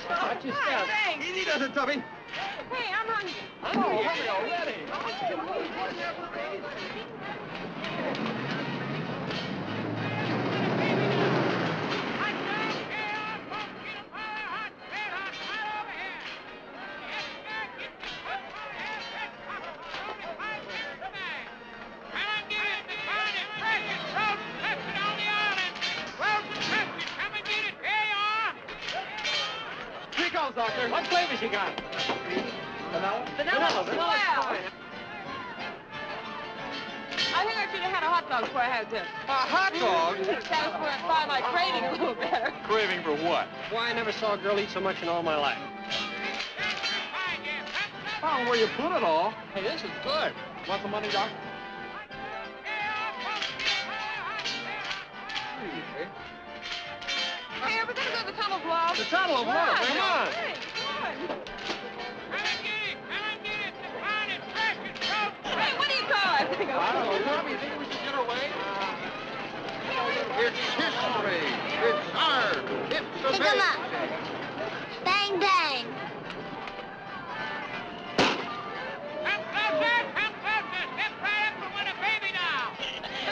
Watch your step. Thanks. Easy does it, Tubby. Hey, I'm hungry. Oh, hurry already. Here he comes, Doctor. What flavors you got? Vanilla? Vanilla. Vanilla's Wow. fine. I think I should have had a hot dog before I had this. A hot dog? Satisfy my craving a little better. Craving for what? Why, I never saw a girl eat so much in all my life. Oh, where you put it all? Hey, this is good. Want the money, Doc? Hey, are we going to go to the Tunnel of Love? The Tunnel of Love, come on. Hey, come on. Hey, what do you call it? I don't know. Tommy, you think we should get away? It's history. It's art. It's amazing. Pick 'em up. Bang, bang.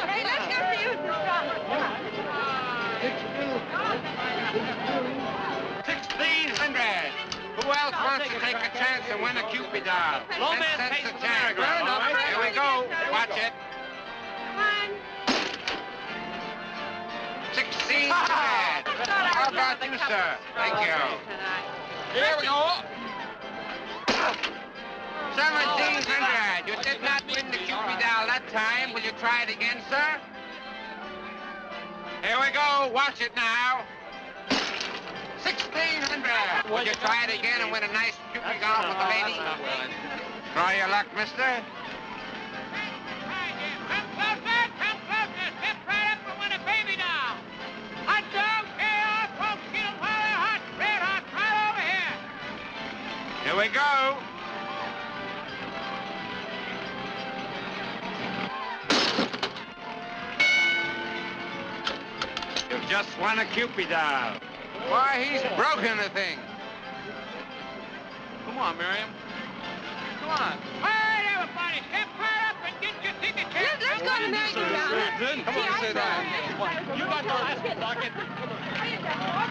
Hey, let's go see who's the strongest. 1,600. Who else wants to take a chance and win a Cupid doll? Low 10 man cents pays a for the chance. merry-go-round, all right? Here we go. Watch it. Come on. 1,600. How about you, sir? Thank you. Here we go. 1,700. You did not win the Cupid doll that time. Will you try it again, sir? Here we go. Watch it now. 1,600. Will you try it again and win a nice Cupid doll for the lady? Try your luck, mister. Come closer. Step right up and win a baby doll. Hot dog, chaos, folks, get 'em while they're hot. Red hot, right over here. Here we go. You've just won a Cupid doll. Why, he's broken the thing. Come on, Miriam. Come on. All right, everybody, step right up and get your ticket. Let's go to merry-go-round. Come on, say that. You got the last one, Docket. Come on.